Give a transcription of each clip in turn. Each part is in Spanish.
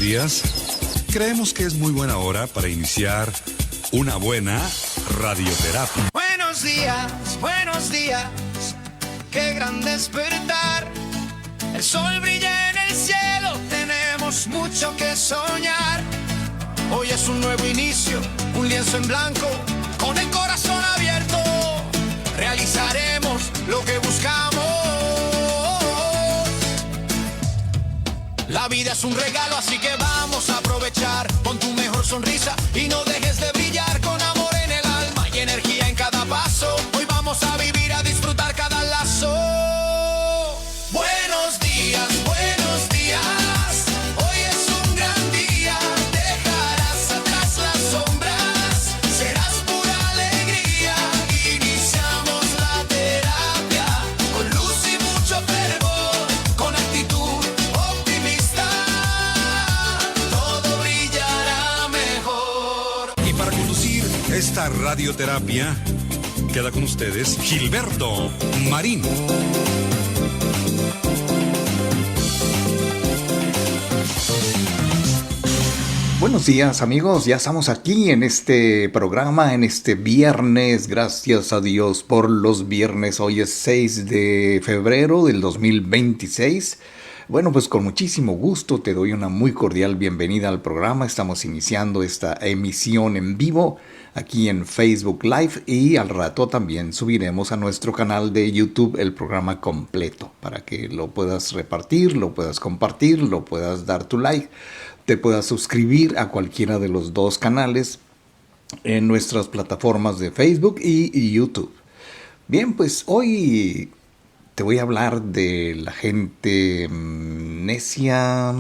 días. Creemos que es muy buena hora para iniciar una buena radioterapia. Buenos días, qué gran despertar. El sol brilla en el cielo, tenemos mucho que soñar. Hoy es un nuevo inicio, un lienzo en blanco, con el corazón abierto, realizaremos lo que buscamos. La vida es un regalo, así que vamos a aprovechar. Pon tu mejor sonrisa y no dejes de brillar, con amor en el alma y energía en cada paso. Hoy vamos a vivir, a disfrutar cada lazo. Buenos días, buenos días. Hoy es un gran día. Dejarás atrás las sombras, serás pura alegría. Iniciamos la terapia con luz y mucho fervor, con actitud optimista. Todo brillará mejor. Y para conducir esta radioterapia, queda con ustedes Gilberto Marín. Buenos días, amigos, ya estamos aquí en este programa, en este viernes. Gracias a Dios por los viernes. Hoy es 6 de febrero del 2026. Bueno, pues con muchísimo gusto te doy una muy cordial bienvenida al programa. Estamos iniciando esta emisión en vivo aquí en Facebook Live, y al rato también subiremos a nuestro canal de YouTube el programa completo para que lo puedas repartir, lo puedas compartir, lo puedas dar tu like, te puedas suscribir a cualquiera de los dos canales en nuestras plataformas de Facebook y YouTube. Bien, pues hoy te voy a hablar de la gente necia,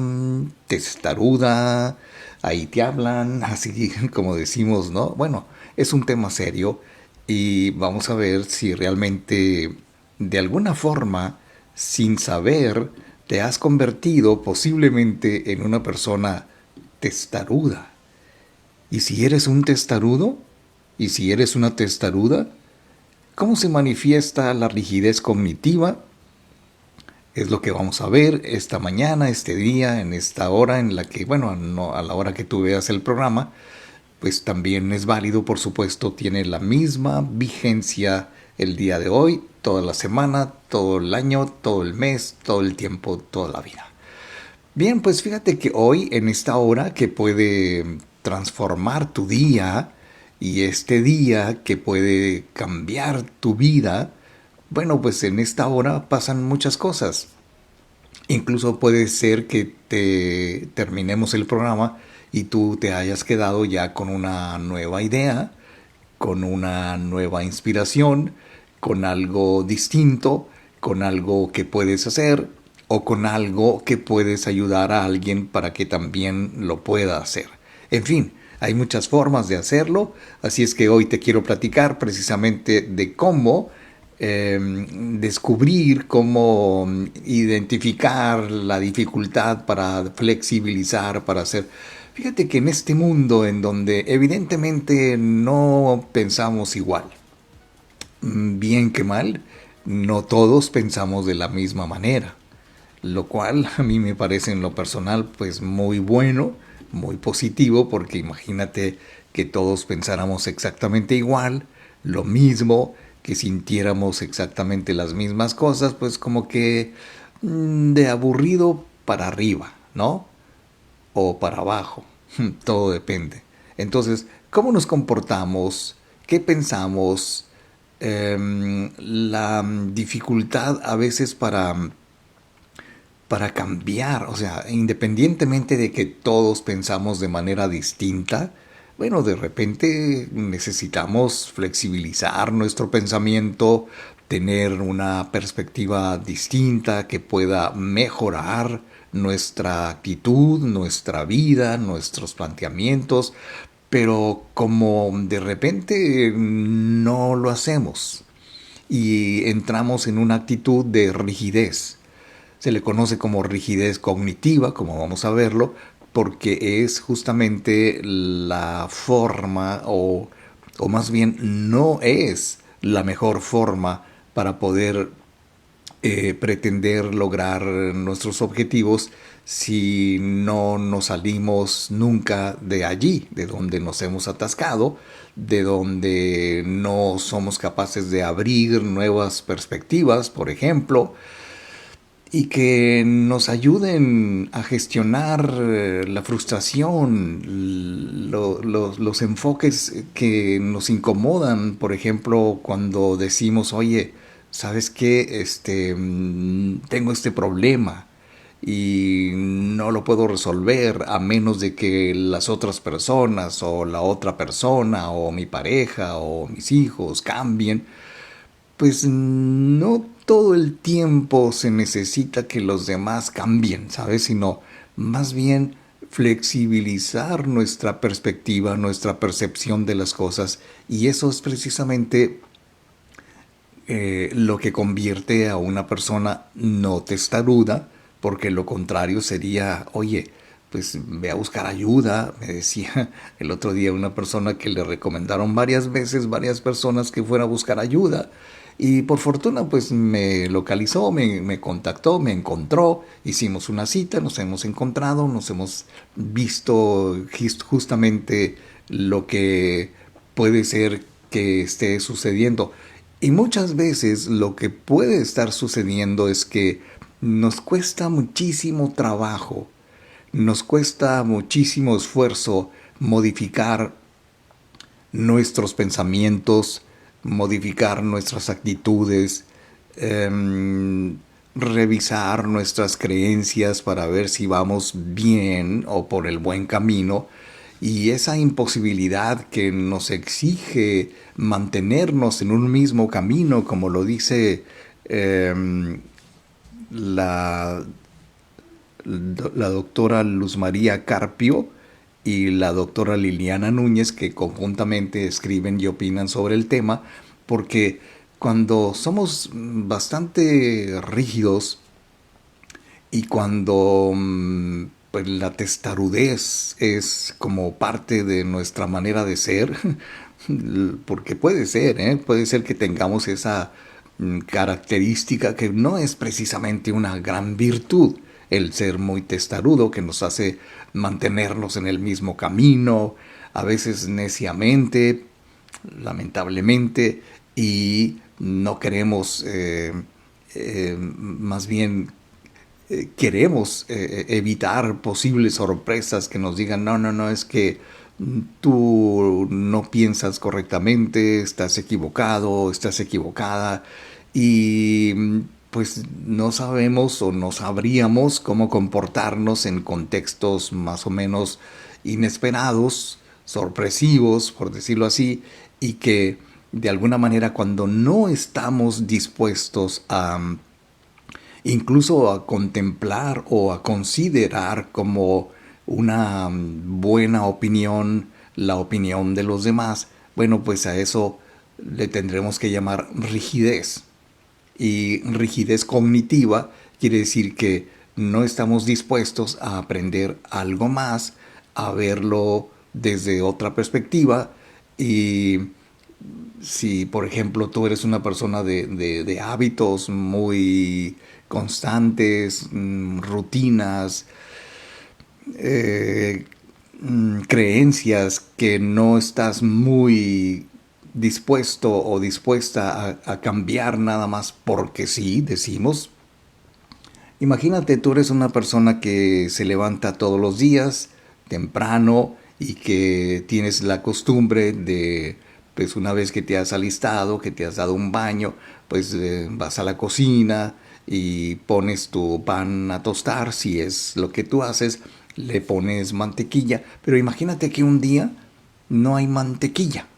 testaruda. Ahí te hablan, así como decimos, ¿no? Bueno, es un tema serio y vamos a ver si realmente, de alguna forma, sin saber, te has convertido posiblemente en una persona testaruda. ¿Y si eres un testarudo? ¿Y si eres una testaruda? ¿Cómo se manifiesta la rigidez cognitiva? Es lo que vamos a ver esta mañana, este día, en esta hora en la que, bueno, no, a la hora que tú veas el programa, pues también es válido, por supuesto, tiene la misma vigencia el día de hoy, toda la semana, todo el año, todo el mes, todo el tiempo, toda la vida. Bien, pues fíjate que hoy, en esta hora que puede transformar tu día, y este día que puede cambiar tu vida, bueno, pues en esta hora pasan muchas cosas. Incluso puede ser que terminemos el programa y tú te hayas quedado ya con una nueva idea, con una nueva inspiración, con algo distinto, con algo que puedes hacer o con algo que puedes ayudar a alguien para que también lo pueda hacer. En fin, hay muchas formas de hacerlo, así es que hoy te quiero platicar precisamente de cómo descubrir, cómo identificar la dificultad para flexibilizar, para hacer. Fíjate que en este mundo en donde evidentemente no pensamos igual, bien que mal, no todos pensamos de la misma manera, lo cual a mí me parece en lo personal pues muy bueno, muy positivo, porque imagínate que todos pensáramos exactamente igual, lo mismo, que sintiéramos exactamente las mismas cosas, pues como que de aburrido para arriba, ¿no? O para abajo, todo depende. Entonces, ¿cómo nos comportamos? ¿Qué pensamos? La dificultad a veces para cambiar, o sea, independientemente de que todos pensamos de manera distinta, bueno, de repente necesitamos flexibilizar nuestro pensamiento, tener una perspectiva distinta que pueda mejorar nuestra actitud, nuestra vida, nuestros planteamientos, pero como de repente no lo hacemos y entramos en una actitud de rigidez. Se le conoce como rigidez cognitiva, como vamos a verlo, porque es justamente la forma, o más bien no es la mejor forma para poder pretender lograr nuestros objetivos si no nos salimos nunca de allí, de donde nos hemos atascado, de donde no somos capaces de abrir nuevas perspectivas, por ejemplo, y que nos ayuden a gestionar la frustración, los enfoques que nos incomodan, por ejemplo, cuando decimos, oye, ¿sabes qué? Tengo este problema y no lo puedo resolver a menos de que las otras personas o la otra persona o mi pareja o mis hijos cambien. Pues no todo el tiempo se necesita que los demás cambien, ¿sabes? Sino más bien flexibilizar nuestra perspectiva, nuestra percepción de las cosas. Y eso es precisamente lo que convierte a una persona no testaruda, porque lo contrario sería, oye, pues ve a buscar ayuda. Me decía el otro día una persona que le recomendaron varias veces, varias personas que fuera a buscar ayuda. Y por fortuna pues me localizó, me contactó, me encontró, hicimos una cita, nos hemos encontrado, nos hemos visto justamente lo que puede ser que esté sucediendo. Y muchas veces lo que puede estar sucediendo es que nos cuesta muchísimo trabajo, nos cuesta muchísimo esfuerzo modificar nuestros pensamientos, modificar nuestras actitudes, revisar nuestras creencias para ver si vamos bien o por el buen camino. Y esa imposibilidad que nos exige mantenernos en un mismo camino, como lo dice la, la doctora Luz María Carpio y la doctora Liliana Núñez, que conjuntamente escriben y opinan sobre el tema, porque cuando somos bastante rígidos y cuando pues la testarudez es como parte de nuestra manera de ser, porque puede ser que tengamos esa característica que no es precisamente una gran virtud, el ser muy testarudo, que nos hace mantenernos en el mismo camino, a veces neciamente, lamentablemente, y no queremos, más bien queremos evitar posibles sorpresas que nos digan, no, es que tú no piensas correctamente, estás equivocado, estás equivocada, y pues no sabemos o no sabríamos cómo comportarnos en contextos más o menos inesperados, sorpresivos, por decirlo así, y que de alguna manera cuando no estamos dispuestos a incluso a contemplar o a considerar como una buena opinión la opinión de los demás, bueno, pues a eso le tendremos que llamar rigidez. Y rigidez cognitiva quiere decir que no estamos dispuestos a aprender algo más, a verlo desde otra perspectiva. Y si, por ejemplo, tú eres una persona de hábitos muy constantes, rutinas, creencias que no estás muy dispuesto o dispuesta a cambiar nada más porque sí, decimos. Imagínate, tú eres una persona que se levanta todos los días temprano y que tienes la costumbre de, pues una vez que te has alistado, que te has dado un baño, pues vas a la cocina y pones tu pan a tostar, si es lo que tú haces, le pones mantequilla, pero imagínate que un día no hay mantequilla.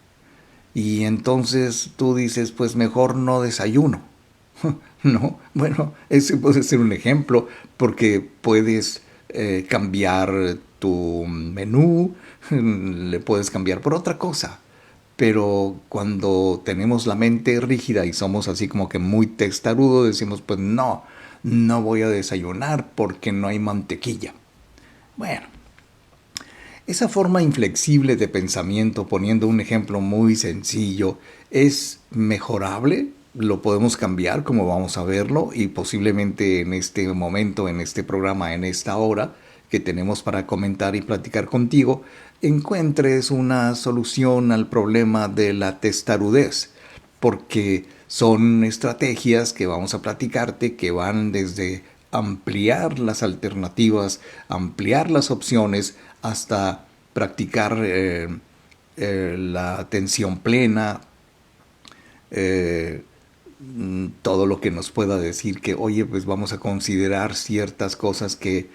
Y entonces tú dices, pues mejor no desayuno. No, bueno, ese puede ser un ejemplo, porque puedes cambiar tu menú, le puedes cambiar por otra cosa. Pero cuando tenemos la mente rígida y somos así como que muy testarudos, decimos, pues no voy a desayunar porque no hay mantequilla. Bueno, esa forma inflexible de pensamiento, poniendo un ejemplo muy sencillo, ¿es mejorable? lo podemos cambiar, como vamos a verlo, y posiblemente en este momento, en este programa, en esta hora que tenemos para comentar y platicar contigo, encuentres una solución al problema de la testarudez, porque son estrategias que vamos a platicarte que van desde ampliar las alternativas, ampliar las opciones, hasta practicar la atención plena, todo lo que nos pueda decir que, oye, pues vamos a considerar ciertas cosas que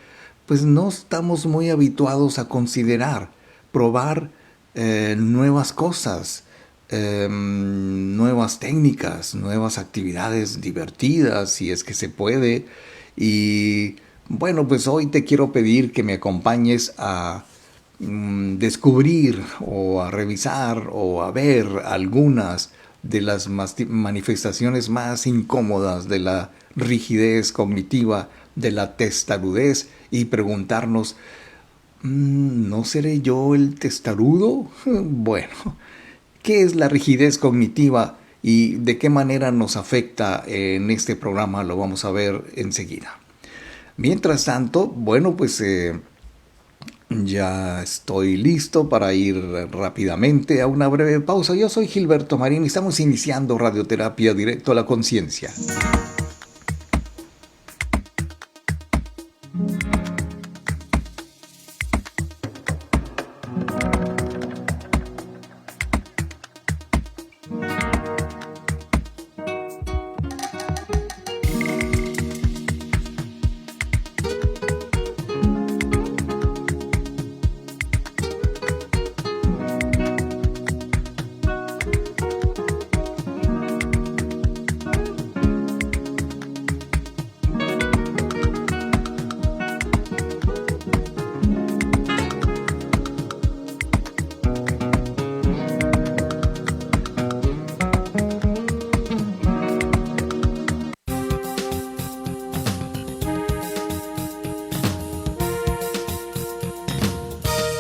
pues no estamos muy habituados a considerar, probar nuevas cosas, nuevas técnicas, nuevas actividades divertidas, si es que se puede. Y bueno, pues hoy te quiero pedir que me acompañes a descubrir o a revisar o a ver algunas de las manifestaciones más incómodas de la rigidez cognitiva, de la testarudez, y preguntarnos, ¿no seré yo el testarudo? Bueno, ¿qué es la rigidez cognitiva y de qué manera nos afecta en este programa? Lo vamos a ver enseguida. Mientras tanto, bueno, pues ya estoy listo para ir rápidamente a una breve pausa. Yo soy Gilberto Marín y estamos iniciando Radioterapia Directo a la Conciencia.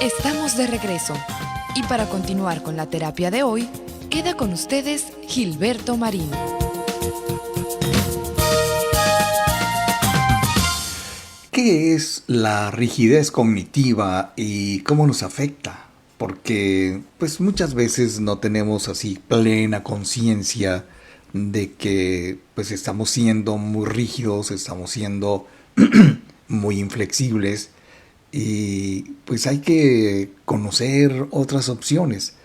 Estamos de regreso y para continuar con la terapia de hoy, queda con ustedes Gilberto Marín. ¿Qué es la rigidez cognitiva y cómo nos afecta? Porque pues muchas veces no tenemos así plena conciencia de que pues estamos siendo muy rígidos, estamos siendo muy inflexibles. Y pues hay que conocer otras opciones.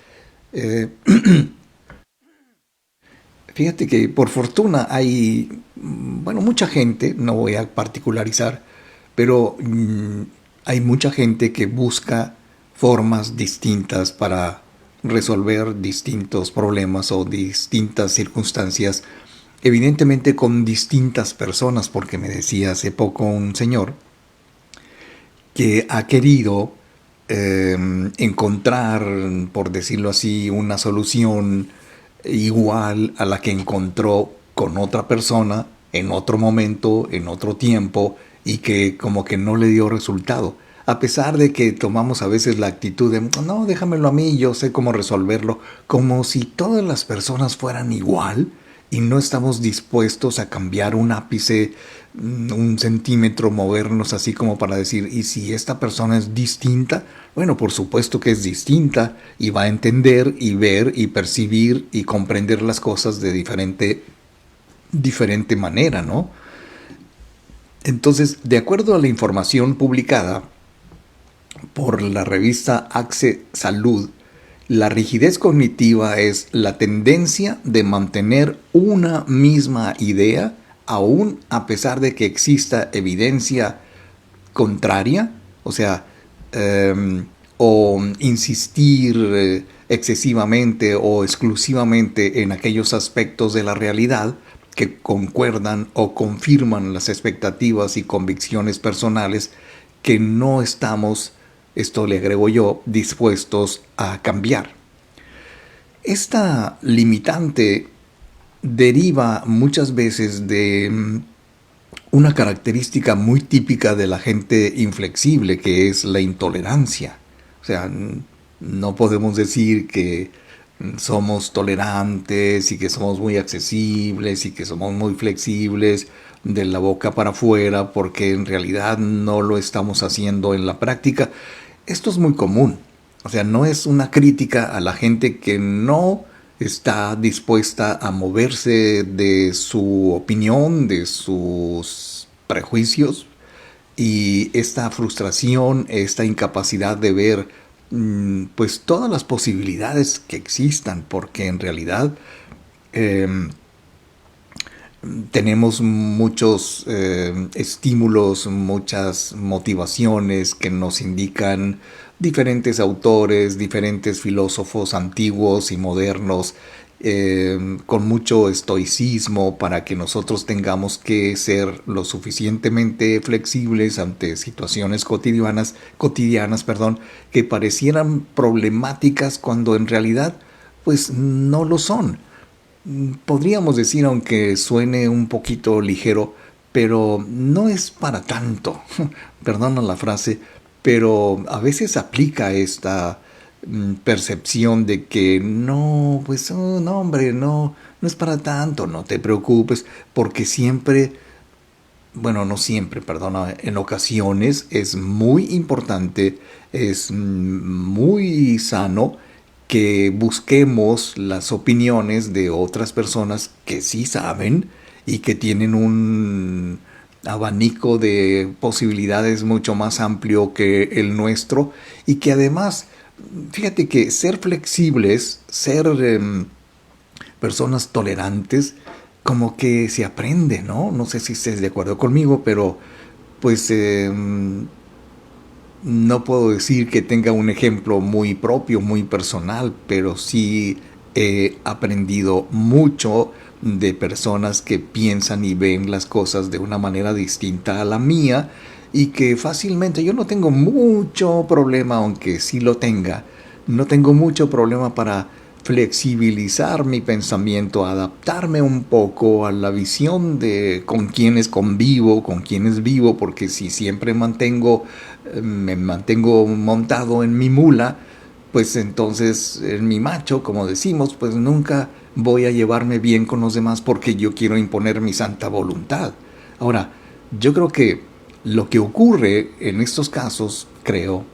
Fíjate que por fortuna hay, bueno, mucha gente, no voy a particularizar, pero hay mucha gente que busca formas distintas para resolver distintos problemas o distintas circunstancias, evidentemente con distintas personas, porque me decía hace poco un señor que ha querido encontrar, por decirlo así, una solución igual a la que encontró con otra persona en otro momento, en otro tiempo, y que como que no le dio resultado. A pesar de que tomamos a veces la actitud de, no, déjamelo a mí, yo sé cómo resolverlo, como si todas las personas fueran igual, y no estamos dispuestos a cambiar un ápice, un centímetro, movernos así como para decir, ¿y si esta persona es distinta? Bueno, por supuesto que es distinta y va a entender y ver y percibir y comprender las cosas de diferente manera, ¿no? Entonces, de acuerdo a la información publicada por la revista Axe Salud, la rigidez cognitiva es la tendencia de mantener una misma idea aún a pesar de que exista evidencia contraria, o sea, o insistir excesivamente o exclusivamente en aquellos aspectos de la realidad que concuerdan o confirman las expectativas y convicciones personales que no estamos, esto le agrego yo, dispuestos a cambiar. Esta limitante deriva muchas veces de una característica muy típica de la gente inflexible, que es la intolerancia. O sea, no podemos decir que somos tolerantes y que somos muy accesibles y que somos muy flexibles de la boca para afuera, porque en realidad no lo estamos haciendo en la práctica. Esto es muy común. O sea, no es una crítica a la gente que no está dispuesta a moverse de su opinión, de sus prejuicios, y esta frustración, esta incapacidad de ver pues todas las posibilidades que existan, porque en realidad eh, tenemos muchos estímulos, muchas motivaciones que nos indican diferentes autores, diferentes filósofos antiguos y modernos, con mucho estoicismo para que nosotros tengamos que ser lo suficientemente flexibles ante situaciones cotidianas, que parecieran problemáticas cuando en realidad pues no lo son. Podríamos decir, aunque suene un poquito ligero, pero no es para tanto. Perdona la frase, pero a veces aplica esta percepción de que no, pues no, hombre, no es para tanto, no te preocupes, porque siempre, bueno, no siempre, perdona, en ocasiones es muy importante, es muy sano que busquemos las opiniones de otras personas que sí saben y que tienen un abanico de posibilidades mucho más amplio que el nuestro, y que además, fíjate que ser flexibles, ser personas tolerantes, como que se aprende, ¿no? No sé si estés de acuerdo conmigo, pero pues no puedo decir que tenga un ejemplo muy propio, muy personal, pero sí he aprendido mucho de personas que piensan y ven las cosas de una manera distinta a la mía, y que fácilmente yo no tengo mucho problema, aunque sí lo tenga, no tengo mucho problema para flexibilizar mi pensamiento, adaptarme un poco a la visión de con quienes convivo, con quienes vivo, porque si siempre me mantengo montado en mi mula, pues entonces en mi macho, como decimos, pues nunca voy a llevarme bien con los demás porque yo quiero imponer mi santa voluntad. Ahora, yo creo que lo que ocurre en estos casos, creo,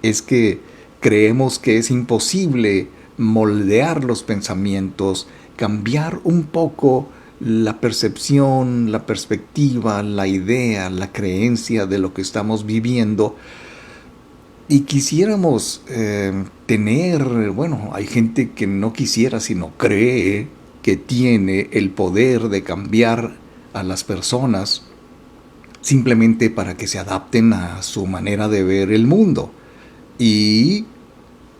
es que creemos que es imposible moldear los pensamientos, cambiar un poco la percepción, la perspectiva, la idea, la creencia de lo que estamos viviendo, y quisiéramos tener, bueno, hay gente que no quisiera, sino cree que tiene el poder de cambiar a las personas simplemente para que se adapten a su manera de ver el mundo. Y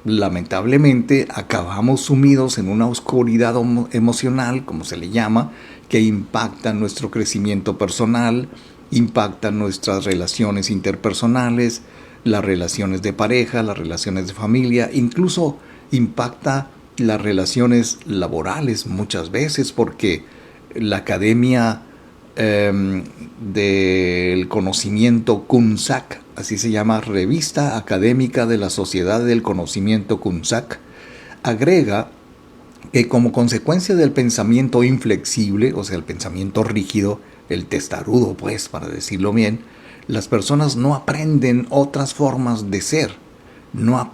lamentablemente acabamos sumidos en una oscuridad emocional, como se le llama, que impacta nuestro crecimiento personal, impacta nuestras relaciones interpersonales, las relaciones de pareja, las relaciones de familia, incluso impacta las relaciones laborales muchas veces, porque la academia del conocimiento CUNSAC, así se llama, Revista Académica de la Sociedad del Conocimiento CUNSAC, agrega que como consecuencia del pensamiento inflexible, o sea, el pensamiento rígido, el testarudo, pues, para decirlo bien, las personas no aprenden otras formas de ser, no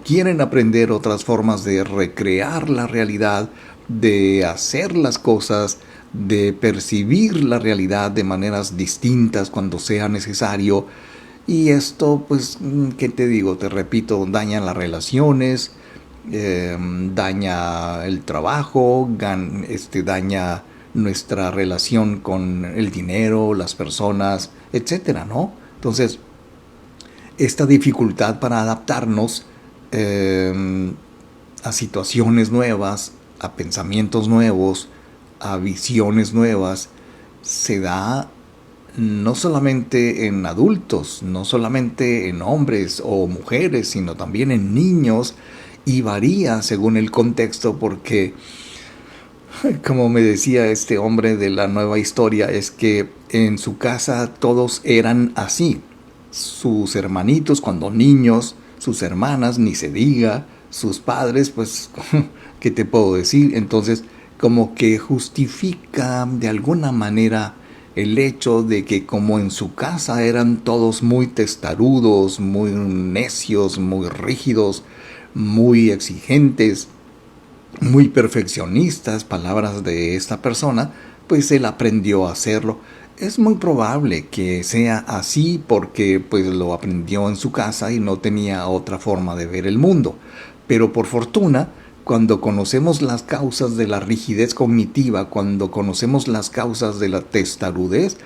quieren aprender otras formas de recrear la realidad, de hacer las cosas, de percibir la realidad de maneras distintas cuando sea necesario. Y esto, pues, ¿qué te digo? Te repito, daña las relaciones, daña el trabajo, daña nuestra relación con el dinero, las personas, etcétera, ¿no? Entonces, esta dificultad para adaptarnos a situaciones nuevas, a pensamientos nuevos, a visiones nuevas, se da no solamente en adultos, no solamente en hombres o mujeres, sino también en niños, y varía según el contexto, porque, como me decía este hombre de la nueva historia, es que en su casa todos eran así. Sus hermanitos cuando niños, sus hermanas, ni se diga, sus padres, pues, ¿qué te puedo decir? Entonces, como que justifica de alguna manera el hecho de que como en su casa eran todos muy testarudos, muy necios, muy rígidos, muy exigentes, muy perfeccionistas, palabras de esta persona, pues él aprendió a hacerlo. Es muy probable que sea así porque pues lo aprendió en su casa y no tenía otra forma de ver el mundo. Pero por fortuna, cuando conocemos las causas de la rigidez cognitiva, cuando conocemos las causas de la testarudez,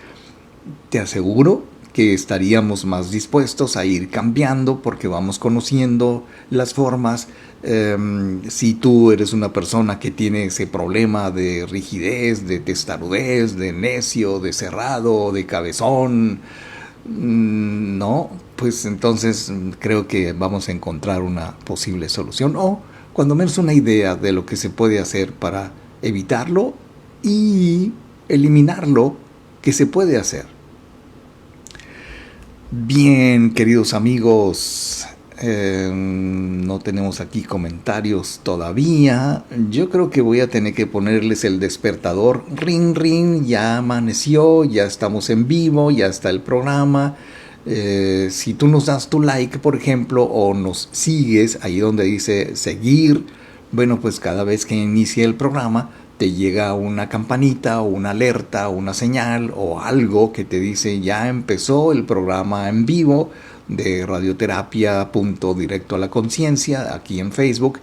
te aseguro que estaríamos más dispuestos a ir cambiando porque vamos conociendo las formas. Si tú eres una persona que tiene ese problema de rigidez, de testarudez, de necio, de cerrado, de cabezón, no, pues entonces creo que vamos a encontrar una posible solución o cuando menos una idea de lo que se puede hacer para evitarlo y eliminarlo que se puede hacer. Bien, queridos amigos, no tenemos aquí comentarios todavía. Yo creo que voy a tener que ponerles el despertador. Ring, ring, ya amaneció, ya estamos en vivo, ya está el programa. Si tú nos das tu like, por ejemplo, o nos sigues ahí donde dice seguir, bueno, pues cada vez que inicie el programa te llega una campanita o una alerta o una señal o algo que te dice ya empezó el programa en vivo de Radioterapia Directo a la Conciencia aquí en Facebook.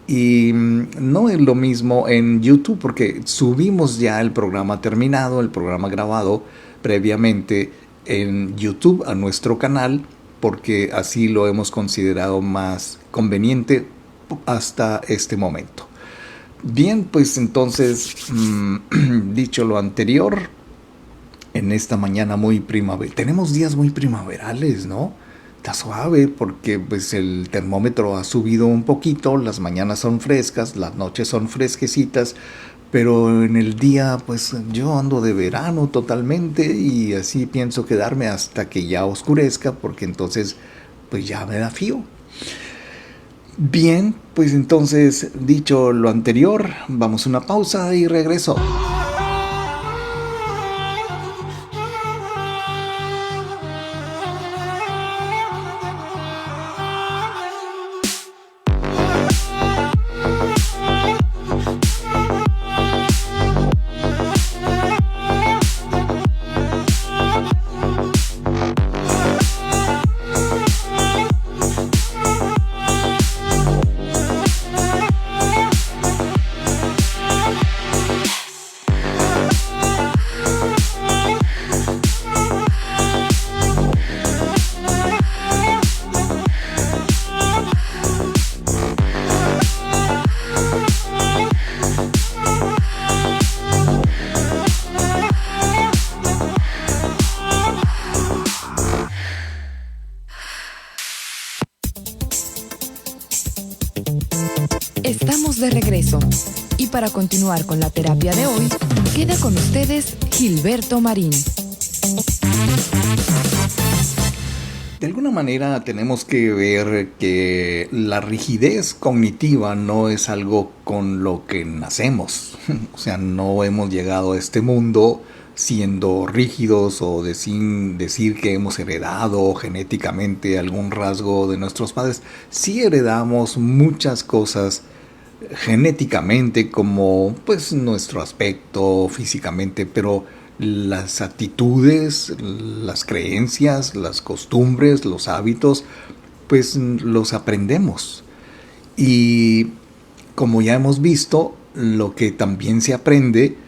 Y no es lo mismo en YouTube porque subimos ya el programa terminado, el programa grabado previamente en YouTube a nuestro canal porque así lo hemos considerado más conveniente hasta este momento. Bien, pues entonces, dicho lo anterior, en esta mañana muy primaveral, tenemos días muy primaverales, ¿no? Está suave porque pues el termómetro ha subido un poquito, las mañanas son frescas, las noches son fresquecitas, pero en el día pues yo ando de verano totalmente y así pienso quedarme hasta que ya oscurezca porque entonces pues ya me da frío. Bien, pues entonces, dicho lo anterior, vamos a una pausa y regreso. Estamos de regreso y para continuar con la terapia de hoy, queda con ustedes Gilberto Marín. De alguna manera tenemos que ver que la rigidez cognitiva no es algo con lo que nacemos. O sea, no hemos llegado a este mundo siendo rígidos o decir que hemos heredado genéticamente algún rasgo de nuestros padres. Sí heredamos muchas cosas genéticamente como pues nuestro aspecto físicamente, pero las actitudes, las creencias, las costumbres, los hábitos, pues los aprendemos. Y como ya hemos visto, lo que también se aprende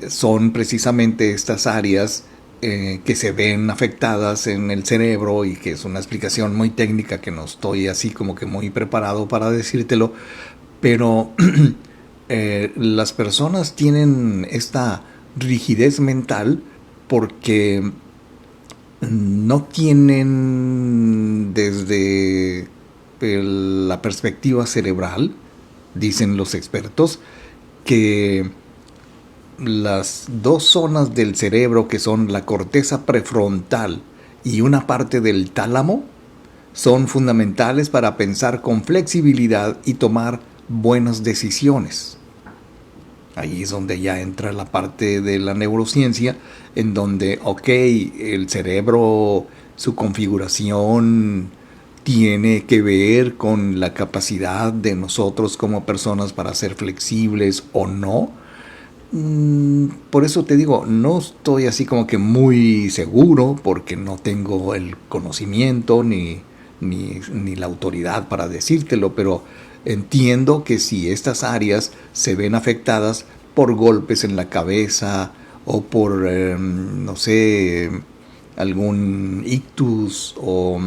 son precisamente estas áreas que se ven afectadas en el cerebro y que es una explicación muy técnica que no estoy así como que muy preparado para decírtelo, pero las personas tienen esta rigidez mental porque no tienen desde la perspectiva cerebral, dicen los expertos, que las dos zonas del cerebro que son la corteza prefrontal y una parte del tálamo son fundamentales para pensar con flexibilidad y tomar buenas decisiones. Ahí es donde ya entra la parte de la neurociencia, en donde, el cerebro, su configuración tiene que ver con la capacidad de nosotros como personas para ser flexibles o no. Por eso te digo, no estoy así como que muy seguro, porque no tengo el conocimiento ni la autoridad para decírtelo, pero entiendo que si estas áreas se ven afectadas por golpes en la cabeza o por, no sé, algún ictus o,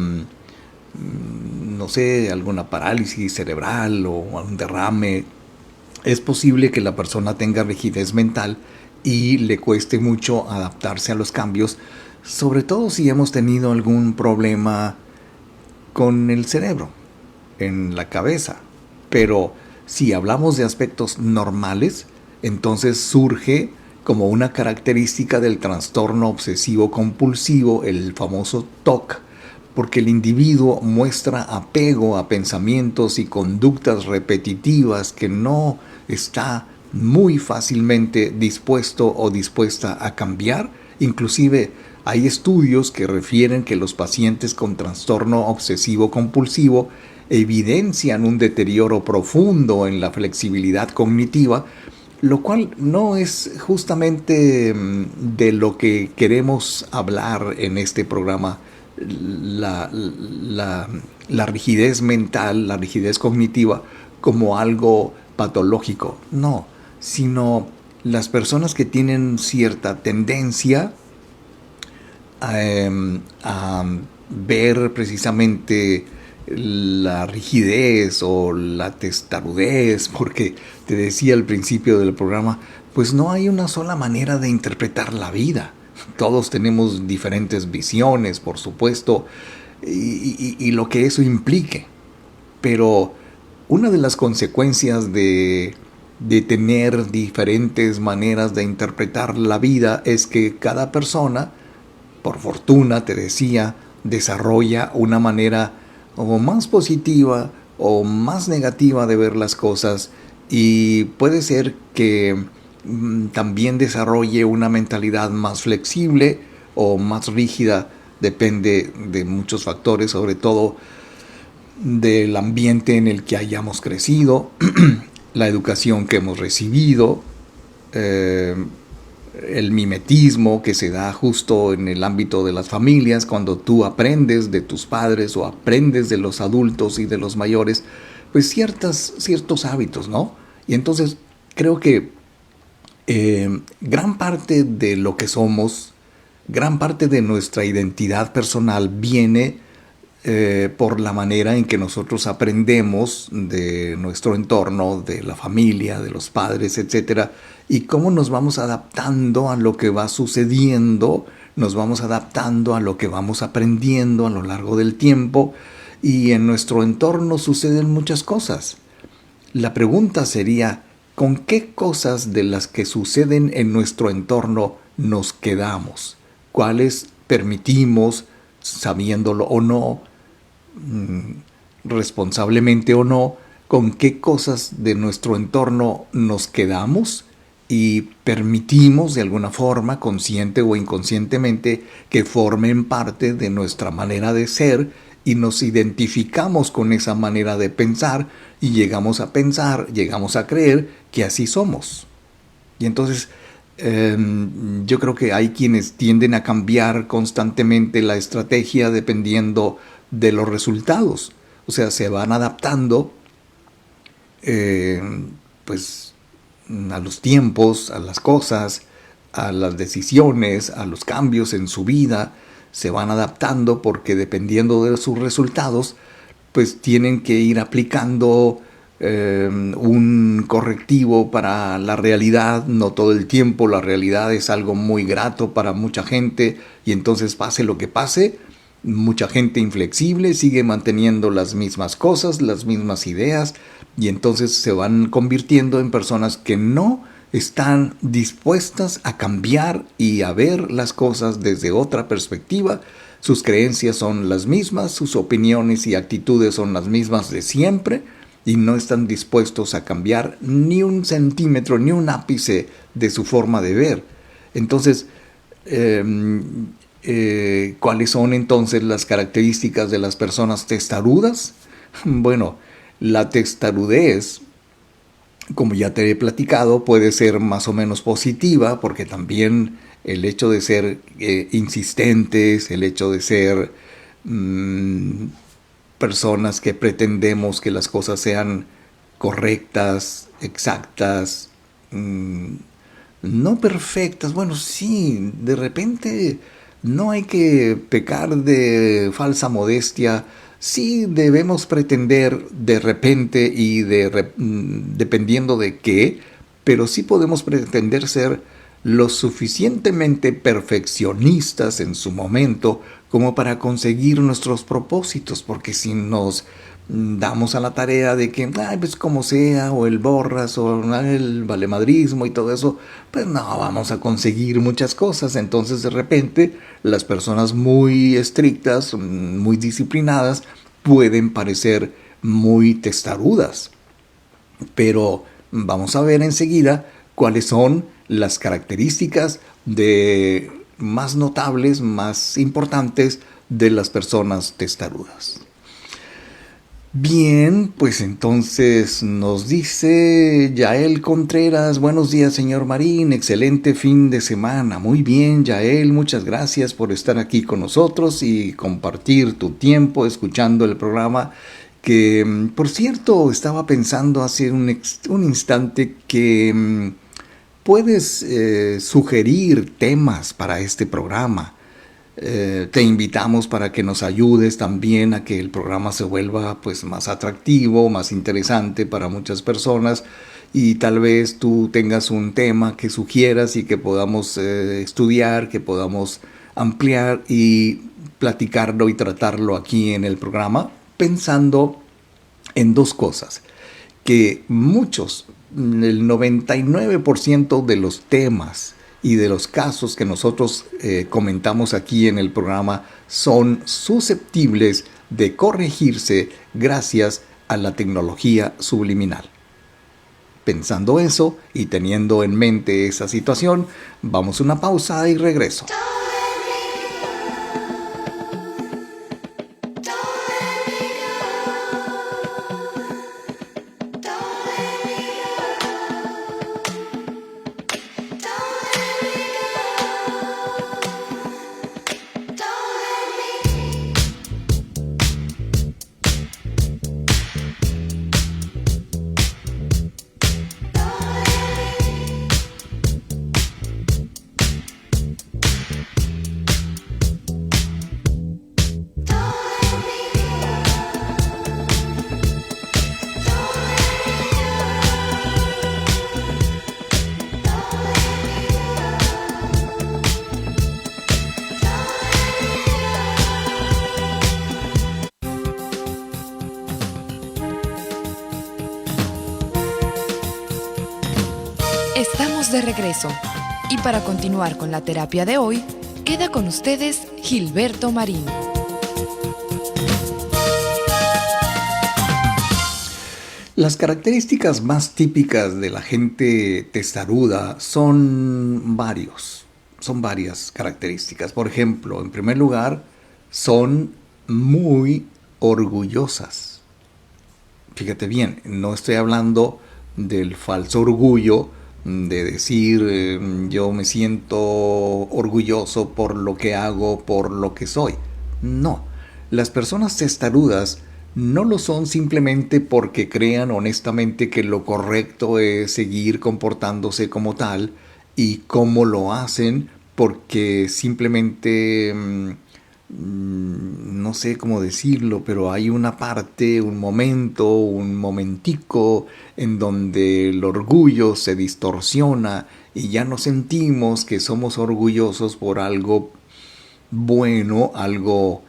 no sé, alguna parálisis cerebral o un derrame, es posible que la persona tenga rigidez mental y le cueste mucho adaptarse a los cambios, sobre todo si hemos tenido algún problema con el cerebro, en la cabeza. Pero si hablamos de aspectos normales, entonces surge como una característica del trastorno obsesivo compulsivo, el famoso TOC, porque el individuo muestra apego a pensamientos y conductas repetitivas que no está muy fácilmente dispuesto o dispuesta a cambiar. Inclusive hay estudios que refieren que los pacientes con trastorno obsesivo compulsivo evidencian un deterioro profundo en la flexibilidad cognitiva, lo cual no es justamente de lo que queremos hablar en este programa. La rigidez mental, la rigidez cognitiva como algo patológico, no, sino las personas que tienen cierta tendencia a ver precisamente la rigidez o la testarudez, porque te decía al principio del programa, pues no hay una sola manera de interpretar la vida. Todos tenemos diferentes visiones, por supuesto, y lo que eso implique. Pero una de las consecuencias de tener diferentes maneras de interpretar la vida es que cada persona, por fortuna, te decía, desarrolla una manera o más positiva o más negativa de ver las cosas, y puede ser que también desarrolle una mentalidad más flexible o más rígida, depende de muchos factores, sobre todo del ambiente en el que hayamos crecido, la educación que hemos recibido, el mimetismo que se da justo en el ámbito de las familias, cuando tú aprendes de tus padres o aprendes de los adultos y de los mayores, pues ciertos hábitos, ¿no? Y entonces creo que gran parte de lo que somos, gran parte de nuestra identidad personal viene por la manera en que nosotros aprendemos de nuestro entorno, de la familia, de los padres, etcétera, y cómo nos vamos adaptando a lo que va sucediendo, nos vamos adaptando a lo que vamos aprendiendo a lo largo del tiempo, y en nuestro entorno suceden muchas cosas. La pregunta sería, ¿con qué cosas de las que suceden en nuestro entorno nos quedamos? ¿Cuáles permitimos, sabiéndolo o no, responsablemente o no, con qué cosas de nuestro entorno nos quedamos y permitimos de alguna forma, consciente o inconscientemente, que formen parte de nuestra manera de ser, y nos identificamos con esa manera de pensar y llegamos a pensar, llegamos a creer que así somos? Y entonces yo creo que hay quienes tienden a cambiar constantemente la estrategia dependiendo de los resultados. O sea, se van adaptando pues a los tiempos, a las cosas, a las decisiones, a los cambios en su vida. Se van adaptando porque dependiendo de sus resultados, pues tienen que ir aplicando un correctivo para la realidad. No todo el tiempo la realidad es algo muy grato para mucha gente, y entonces pase lo que pase, mucha gente inflexible sigue manteniendo las mismas cosas, las mismas ideas, y entonces se van convirtiendo en personas que no están dispuestas a cambiar y a ver las cosas desde otra perspectiva, sus creencias son las mismas, sus opiniones y actitudes son las mismas de siempre y no están dispuestos a cambiar ni un centímetro, ni un ápice de su forma de ver. Entonces, ¿cuáles son entonces las características de las personas testarudas? Bueno, la testarudez, como ya te he platicado, puede ser más o menos positiva, porque también el hecho de ser insistentes, el hecho de ser personas que pretendemos que las cosas sean correctas, exactas, no perfectas. Bueno, sí, de repente no hay que pecar de falsa modestia. Sí debemos pretender de repente y dependiendo de qué, pero sí podemos pretender ser lo suficientemente perfeccionistas en su momento como para conseguir nuestros propósitos, porque si nos damos a la tarea de que, pues como sea, o el borras, o el valemadrismo y todo eso, pues no vamos a conseguir muchas cosas. Entonces de repente las personas muy estrictas, muy disciplinadas, pueden parecer muy testarudas. Pero vamos a ver enseguida cuáles son las características más notables, más importantes de las personas testarudas. Bien, pues entonces nos dice Yael Contreras: buenos días, señor Marín, excelente fin de semana. Muy bien, Yael, muchas gracias por estar aquí con nosotros y compartir tu tiempo escuchando el programa, que por cierto estaba pensando hace un instante que puedes sugerir temas para este programa. Te invitamos para que nos ayudes también a que el programa se vuelva pues más atractivo, más interesante para muchas personas, y tal vez tú tengas un tema que sugieras y que podamos estudiar, que podamos ampliar y platicarlo y tratarlo aquí en el programa, pensando en dos cosas: que el 99% de los temas y de los casos que nosotros comentamos aquí en el programa son susceptibles de corregirse gracias a la tecnología subliminal. Pensando eso y teniendo en mente esa situación, vamos a una pausa y regreso. Estamos de regreso y para continuar con la terapia de hoy, queda con ustedes Gilberto Marín. Las características más típicas de la gente testaruda son varias características. Por ejemplo, en primer lugar, son muy orgullosas. Fíjate bien, no estoy hablando del falso orgullo de decir yo me siento orgulloso por lo que hago, por lo que soy. No, las personas testarudas no lo son simplemente porque crean honestamente que lo correcto es seguir comportándose como tal, y cómo lo hacen porque simplemente no sé cómo decirlo, pero hay una parte, un momentico en donde el orgullo se distorsiona y ya no sentimos que somos orgullosos por algo bueno, algo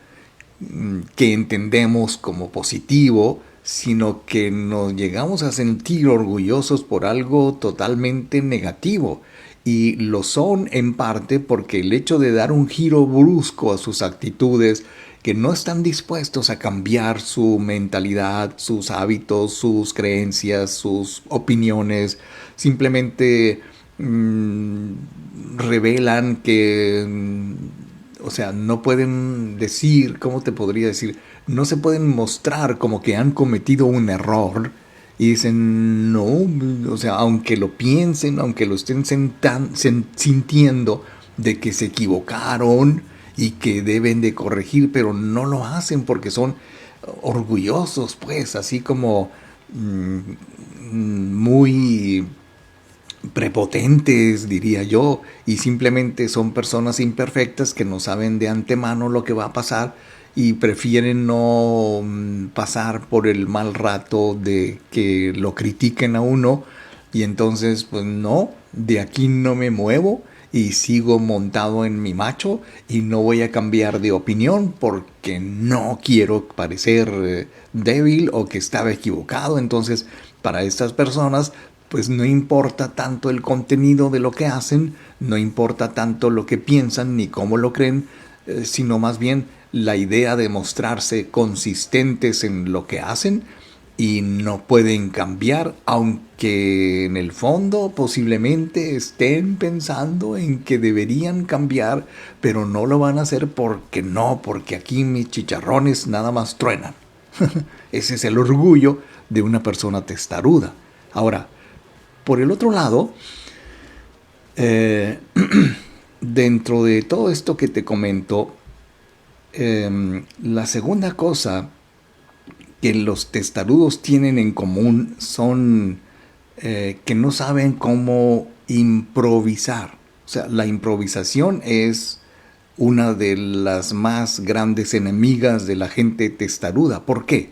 que entendemos como positivo, sino que nos llegamos a sentir orgullosos por algo totalmente negativo. y lo son en parte porque el hecho de dar un giro brusco a sus actitudes, que no están dispuestos a cambiar su mentalidad, sus hábitos, sus creencias, sus opiniones, simplemente revelan que, o sea, no pueden decir, ¿cómo te podría decir? No se pueden mostrar como que han cometido un error y dicen, no, o sea, aunque lo piensen, aunque lo estén sintiendo de que se equivocaron y que deben de corregir, pero no lo hacen porque son orgullosos, pues, así como muy prepotentes, diría yo, y simplemente son personas imperfectas que no saben de antemano lo que va a pasar y prefieren no pasar por el mal rato de que lo critiquen a uno, y entonces pues no, de aquí no me muevo y sigo montado en mi macho y no voy a cambiar de opinión porque no quiero parecer débil o que estaba equivocado. Entonces, para estas personas pues no importa tanto el contenido de lo que hacen, no importa tanto lo que piensan ni cómo lo creen, sino más bien la idea de mostrarse consistentes en lo que hacen y no pueden cambiar, aunque en el fondo posiblemente estén pensando en que deberían cambiar, pero no lo van a hacer porque no, porque aquí mis chicharrones nada más truenan. Ese es el orgullo de una persona testaruda. Ahora, por el otro lado, dentro de todo esto que te comento, la segunda cosa que los testarudos tienen en común son que no saben cómo improvisar. O sea, la improvisación es una de las más grandes enemigas de la gente testaruda. ¿Por qué?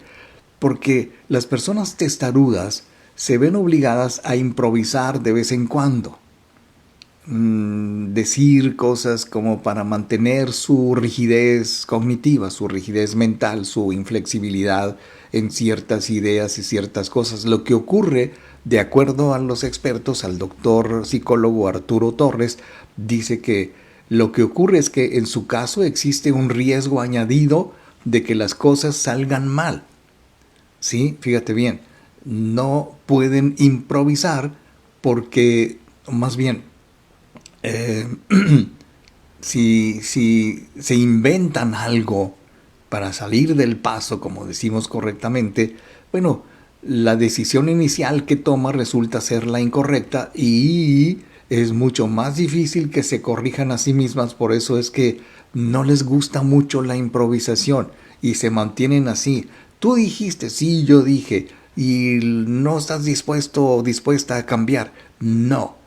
Porque las personas testarudas se ven obligadas a improvisar de vez en cuando. Decir cosas como para mantener su rigidez cognitiva, su rigidez mental, su inflexibilidad en ciertas ideas y ciertas cosas. Lo que ocurre, de acuerdo a los expertos, al doctor psicólogo Arturo Torres, dice que lo que ocurre es que en su caso existe un riesgo añadido de que las cosas salgan mal. ¿Sí? Fíjate bien, no pueden improvisar porque, más bien, si se inventan algo para salir del paso, como decimos correctamente, bueno, la decisión inicial que toma resulta ser la incorrecta y es mucho más difícil que se corrijan a sí mismas. Por eso es que no les gusta mucho la improvisación y se mantienen así. Tú dijiste, sí, yo dije, y no estás dispuesto o dispuesta a cambiar. No.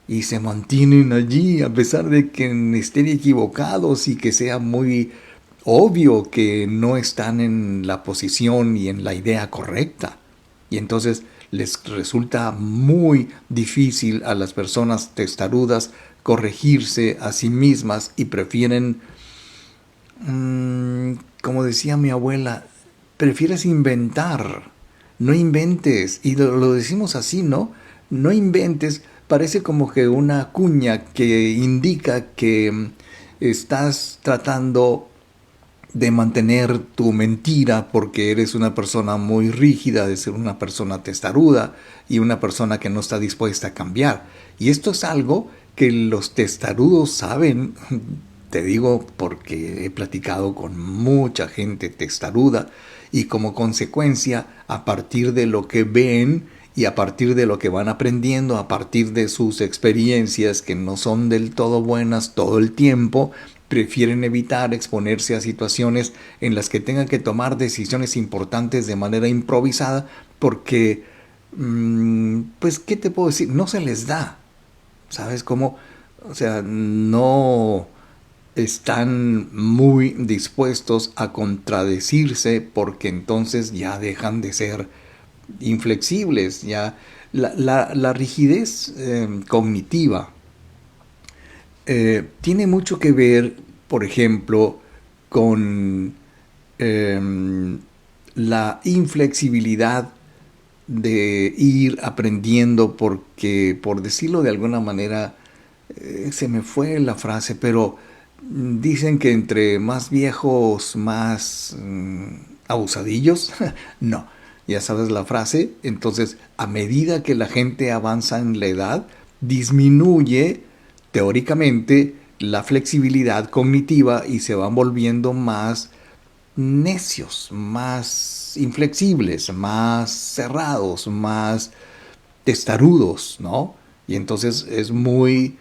Y se mantienen allí a pesar de que estén equivocados y que sea muy obvio que no están en la posición y en la idea correcta. Y entonces les resulta muy difícil a las personas testarudas corregirse a sí mismas y prefieren, como decía mi abuela, prefieres inventar. No inventes. Y lo decimos así, ¿no? No inventes. Parece como que una cuña que indica que estás tratando de mantener tu mentira porque eres una persona muy rígida, de ser una persona testaruda y una persona que no está dispuesta a cambiar. Y esto es algo que los testarudos saben, te digo porque he platicado con mucha gente testaruda y como consecuencia, a partir de lo que ven y a partir de lo que van aprendiendo, a partir de sus experiencias que no son del todo buenas todo el tiempo, prefieren evitar exponerse a situaciones en las que tengan que tomar decisiones importantes de manera improvisada porque, pues, ¿qué te puedo decir? No se les da, ¿sabes cómo? O sea, no están muy dispuestos a contradecirse porque entonces ya dejan de ser inflexibles. Ya la rigidez cognitiva tiene mucho que ver, por ejemplo, con la inflexibilidad de ir aprendiendo porque, por decirlo de alguna manera, Se me fue la frase, pero dicen que entre más viejos, más abusadillos. No, ya sabes la frase. Entonces, a medida que la gente avanza en la edad, disminuye teóricamente la flexibilidad cognitiva y se van volviendo más necios, más inflexibles, más cerrados, más testarudos, ¿no? Y entonces es muy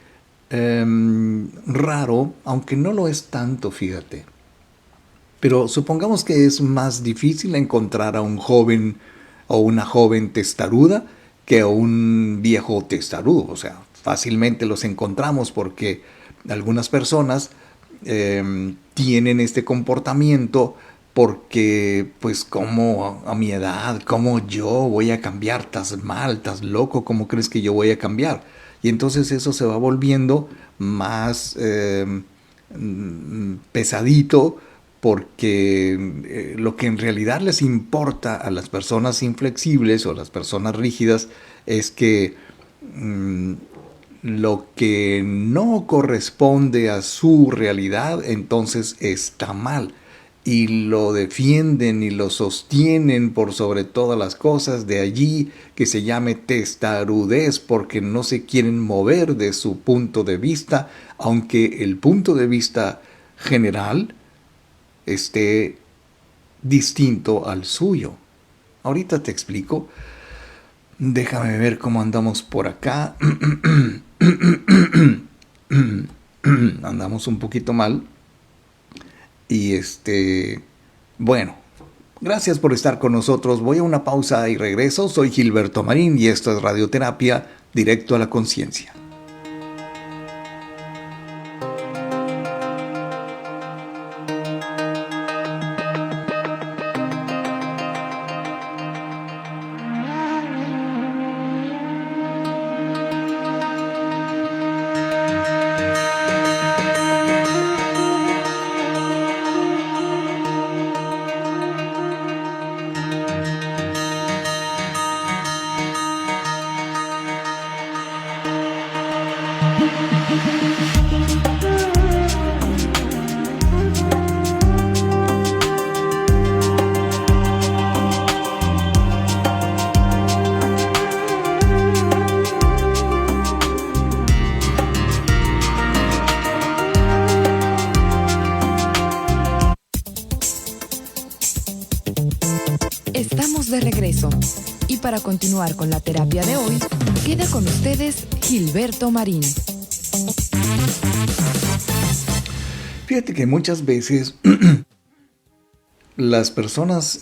raro, aunque no lo es tanto, fíjate. Pero supongamos que es más difícil encontrar a un joven o una joven testaruda que a un viejo testarudo. O sea, fácilmente los encontramos porque algunas personas tienen este comportamiento porque, pues, como a mi edad, como yo voy a cambiar, estás mal, estás loco, ¿cómo crees que yo voy a cambiar? Y entonces eso se va volviendo más pesadito porque lo que en realidad les importa a las personas inflexibles o a las personas rígidas es que lo que no corresponde a su realidad entonces está mal. Y lo defienden y lo sostienen por sobre todas las cosas, de allí que se llame testarudez, porque no se quieren mover de su punto de vista, aunque el punto de vista general esté distinto al suyo. Ahorita te explico. Déjame ver cómo andamos por acá. Andamos un poquito mal. Y bueno, gracias por estar con nosotros. Voy a una pausa y regreso. Soy Gilberto Marín y esto es Radioterapia, directo a la conciencia. Estamos de regreso y para continuar con la terapia de hoy, queda con ustedes Gilberto Marín. Fíjate que muchas veces las personas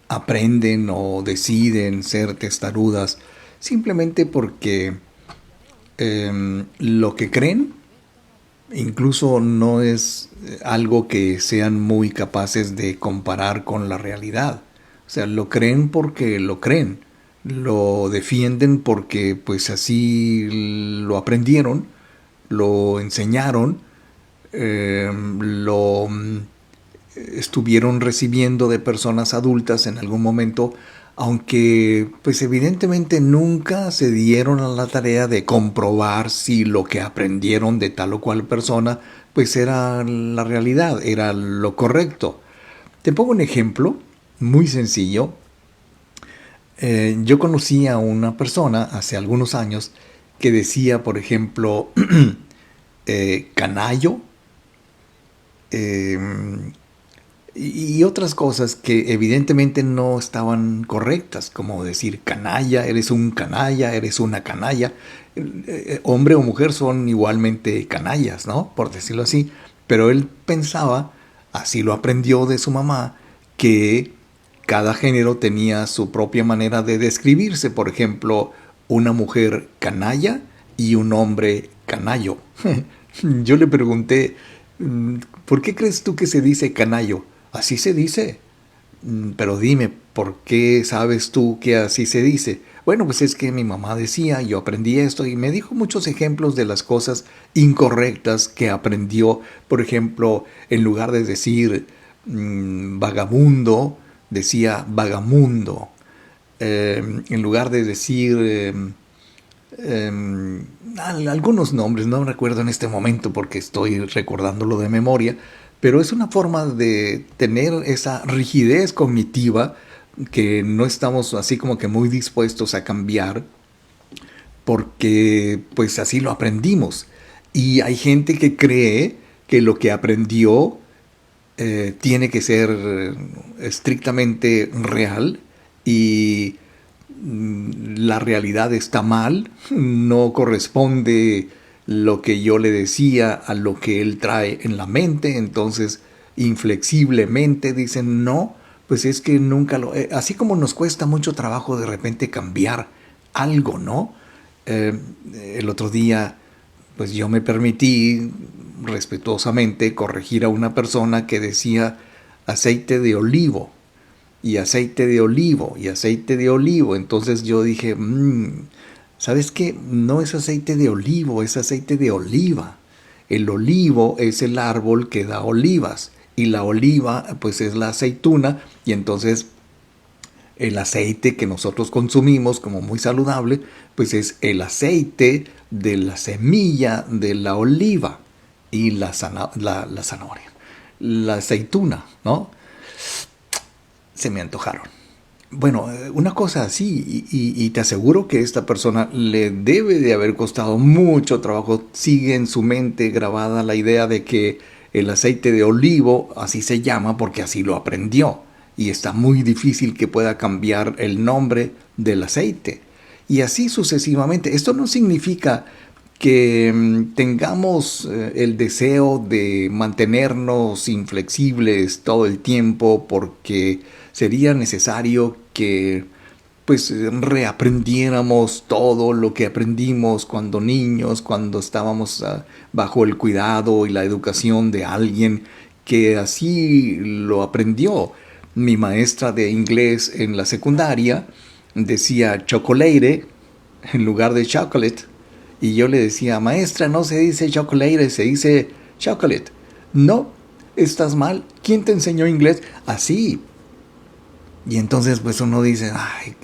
aprenden o deciden ser testarudas simplemente porque lo que creen incluso no es algo que sean muy capaces de comparar con la realidad. O sea, lo creen porque lo creen, lo defienden porque pues así lo aprendieron, lo enseñaron, lo estuvieron recibiendo de personas adultas en algún momento, aunque pues evidentemente nunca se dieron a la tarea de comprobar si lo que aprendieron de tal o cual persona pues era la realidad, era lo correcto. Te pongo un ejemplo muy sencillo. Yo conocí a una persona hace algunos años que decía, por ejemplo, canallo, y otras cosas que evidentemente no estaban correctas, como decir canalla, eres un canalla, eres una canalla. Hombre o mujer son igualmente canallas, ¿no? Por decirlo así. Pero él pensaba, así lo aprendió de su mamá, que cada género tenía su propia manera de describirse. Por ejemplo, una mujer canalla y un hombre canallo. Yo le pregunté, ¿por qué crees tú que se dice canallo? Así se dice. Pero dime, ¿por qué sabes tú que así se dice? Bueno, pues es que mi mamá decía, yo aprendí esto y me dijo muchos ejemplos de las cosas incorrectas que aprendió. Por ejemplo, en lugar de decir vagabundo, decía vagamundo. En lugar de decir algunos nombres, no recuerdo en este momento porque estoy recordándolo de memoria, pero es una forma de tener esa rigidez cognitiva que no estamos así como que muy dispuestos a cambiar porque pues así lo aprendimos. Y hay gente que cree que lo que aprendió tiene que ser estrictamente real y la realidad está mal, no corresponde lo que yo le decía a lo que él trae en la mente, entonces inflexiblemente dicen no, pues es que nunca lo... así como nos cuesta mucho trabajo de repente cambiar algo, ¿no? El otro día, pues yo me permití respetuosamente corregir a una persona que decía aceite de olivo, y aceite de olivo, y aceite de olivo. Entonces yo dije, ¿sabes qué? No es aceite de olivo, es aceite de oliva. El olivo es el árbol que da olivas, y la oliva pues es la aceituna, y entonces el aceite que nosotros consumimos como muy saludable, pues es el aceite de la semilla de la oliva y la zanahoria, la aceituna, ¿no? Se me antojaron. Bueno, una cosa así, y te aseguro que esta persona le debe de haber costado mucho trabajo. Sigue en su mente grabada la idea de que el aceite de olivo así se llama porque así lo aprendió. Y está muy difícil que pueda cambiar el nombre del aceite. Y así sucesivamente. Esto no significa que tengamos el deseo de mantenernos inflexibles todo el tiempo porque sería necesario que pues reaprendiéramos todo lo que aprendimos cuando niños, cuando estábamos bajo el cuidado y la educación de alguien que así lo aprendió. Mi maestra de inglés en la secundaria decía chocolate en lugar de chocolate. Y yo le decía, maestra, no se dice chocolate, se dice chocolate. No, estás mal. ¿Quién te enseñó inglés? Así. Y entonces pues uno dice, ay,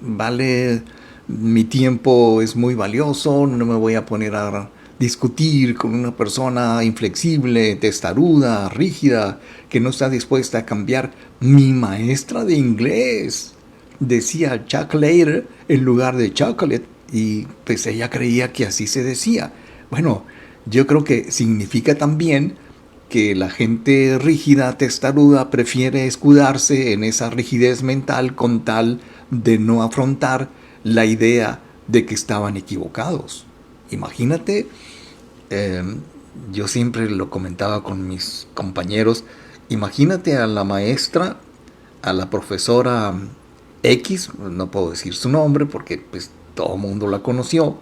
vale, mi tiempo es muy valioso, no me voy a poner a discutir con una persona inflexible, testaruda, rígida, que no está dispuesta a cambiar. Mi maestra de inglés decía chocolate en lugar de chocolate. Y pues ella creía que así se decía. Bueno, yo creo que significa también que la gente rígida, testaruda, prefiere escudarse en esa rigidez mental con tal de no afrontar la idea de que estaban equivocados. Imagínate, yo siempre lo comentaba con mis compañeros, imagínate a la maestra, a la profesora X, no puedo decir su nombre porque pues todo el mundo la conoció,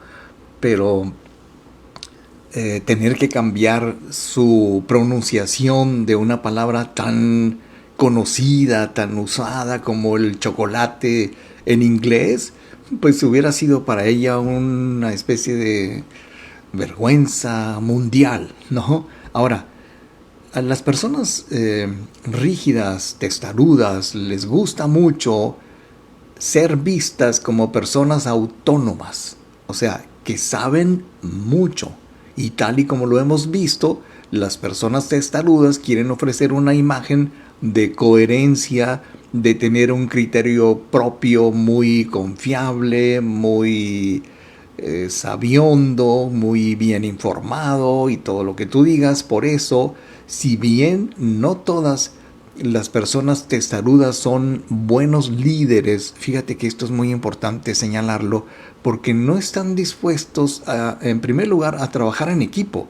pero tener que cambiar su pronunciación de una palabra tan conocida, tan usada como el chocolate en inglés, pues hubiera sido para ella una especie de vergüenza mundial, ¿no? Ahora, a las personas rígidas, testarudas, les gusta mucho ser vistas como personas autónomas, o sea, que saben mucho. Y tal y como lo hemos visto, las personas testarudas quieren ofrecer una imagen de coherencia, de tener un criterio propio muy confiable, muy sabiondo, muy bien informado y todo lo que tú digas. Por eso, si bien no todas las personas testarudas son buenos líderes, fíjate que esto es muy importante señalarlo, porque no están dispuestos en primer lugar, a trabajar en equipo,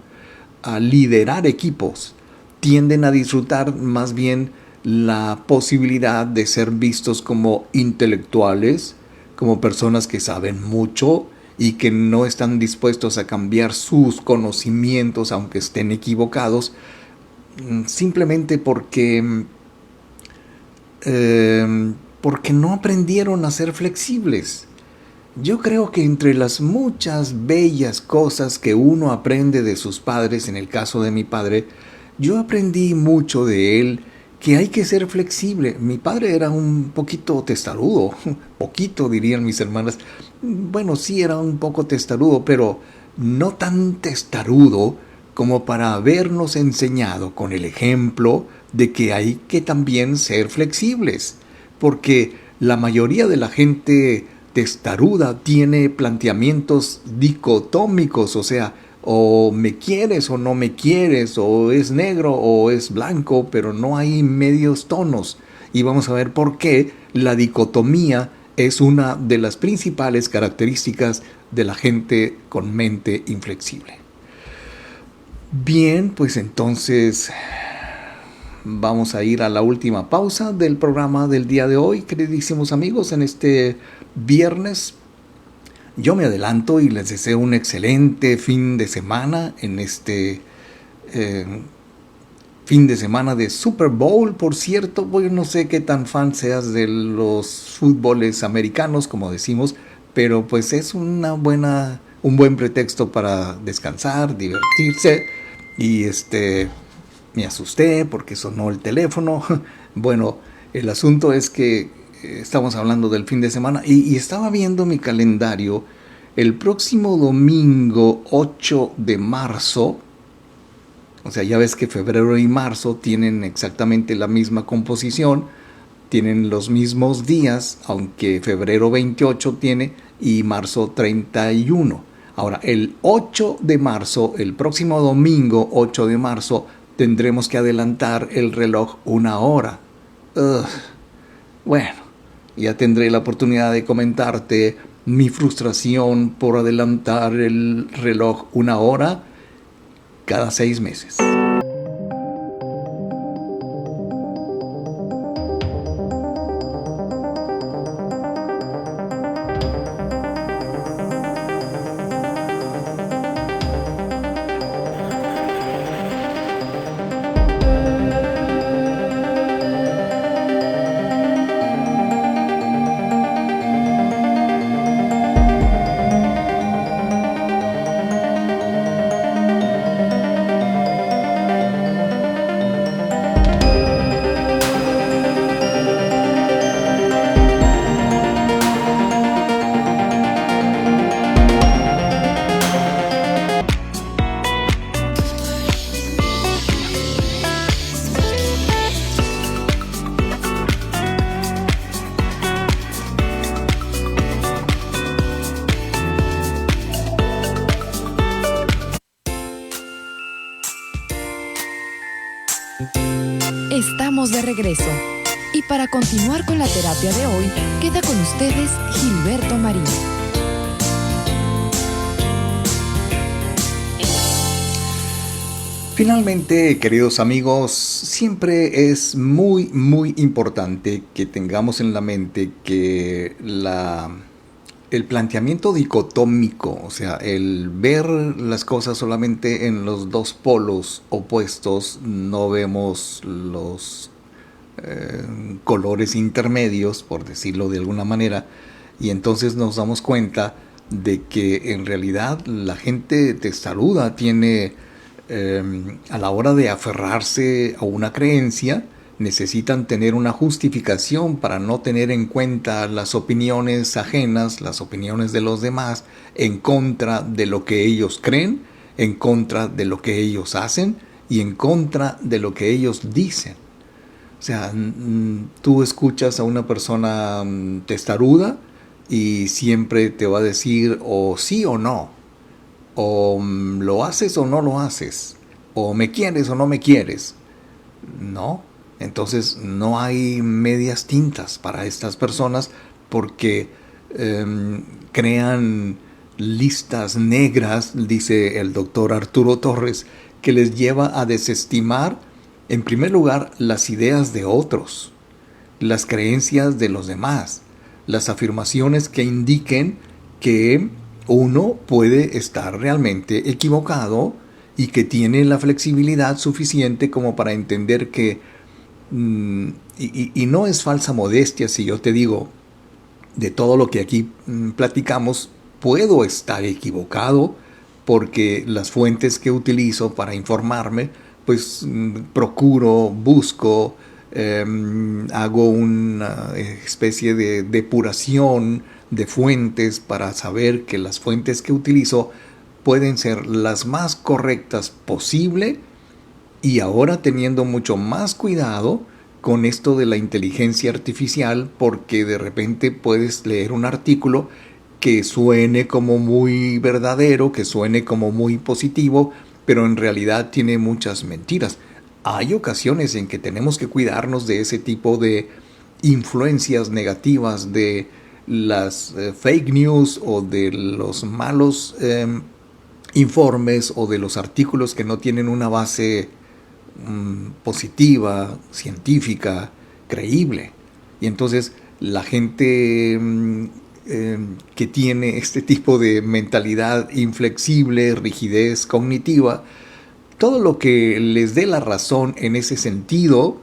a liderar equipos. Tienden a disfrutar más bien la posibilidad de ser vistos como intelectuales, como personas que saben mucho y que no están dispuestos a cambiar sus conocimientos aunque estén equivocados, simplemente porque no aprendieron a ser flexibles. Yo creo que entre las muchas bellas cosas que uno aprende de sus padres, en el caso de mi padre, yo aprendí mucho de él que hay que ser flexible. Mi padre era un poquito testarudo, poquito dirían mis hermanas. Bueno, sí era un poco testarudo, pero no tan testarudo como para habernos enseñado con el ejemplo de que hay que también ser flexibles, porque la mayoría de la gente testaruda tiene planteamientos dicotómicos, o sea, o me quieres o no me quieres, o es negro o es blanco, pero no hay medios tonos. Y vamos a ver por qué la dicotomía es una de las principales características de la gente con mente inflexible. Bien, pues entonces vamos a ir a la última pausa del programa del día de hoy, queridísimos amigos, en este viernes. Yo me adelanto y les deseo un excelente fin de semana en este fin de semana de Super Bowl. Por cierto, yo no sé qué tan fan seas de los fútboles americanos, como decimos, pero pues es un buen pretexto para descansar, divertirse. Y me asusté porque sonó el teléfono. Bueno, el asunto es que estamos hablando del fin de semana y estaba viendo mi calendario. El próximo domingo 8 de marzo, o sea, ya ves que febrero y marzo tienen exactamente la misma composición, tienen los mismos días, aunque febrero 28 tiene y marzo 31. Ahora, el 8 de marzo, el próximo domingo 8 de marzo, tendremos que adelantar el reloj 1 hora. Bueno, ya tendré la oportunidad de comentarte mi frustración por adelantar el reloj 1 hora cada 6 meses. Estamos de regreso. Y para continuar con la terapia de hoy, queda con ustedes Gilberto Marín. Finalmente, queridos amigos, siempre es muy, muy importante que tengamos en la mente que el planteamiento dicotómico, o sea, el ver las cosas solamente en los dos polos opuestos, no vemos los colores intermedios, por decirlo de alguna manera, y entonces nos damos cuenta de que en realidad la gente testaruda tiene, a la hora de aferrarse a una creencia, necesitan tener una justificación para no tener en cuenta las opiniones ajenas, las opiniones de los demás, en contra de lo que ellos creen, en contra de lo que ellos hacen y en contra de lo que ellos dicen. O sea, tú escuchas a una persona testaruda y siempre te va a decir o sí o no, o lo haces o no lo haces, o me quieres o no me quieres. No. Entonces no hay medias tintas para estas personas porque crean listas negras, dice el doctor Arturo Torres, que les lleva a desestimar, en primer lugar, las ideas de otros, las creencias de los demás, las afirmaciones que indiquen que uno puede estar realmente equivocado y que tiene la flexibilidad suficiente como para entender que y no es falsa modestia si yo te digo, de todo lo que aquí platicamos, puedo estar equivocado porque las fuentes que utilizo para informarme, pues procuro, busco hago una especie de depuración de fuentes para saber que las fuentes que utilizo pueden ser las más correctas posible, y ahora teniendo mucho más cuidado con esto de la inteligencia artificial, porque de repente puedes leer un artículo que suene como muy verdadero, que suene como muy positivo, pero en realidad tiene muchas mentiras. Hay ocasiones en que tenemos que cuidarnos de ese tipo de influencias negativas, de las fake news o de los malos informes o de los artículos que no tienen una base positiva, científica, creíble. Y entonces la gente que tiene este tipo de mentalidad inflexible, rigidez cognitiva, todo lo que les dé la razón en ese sentido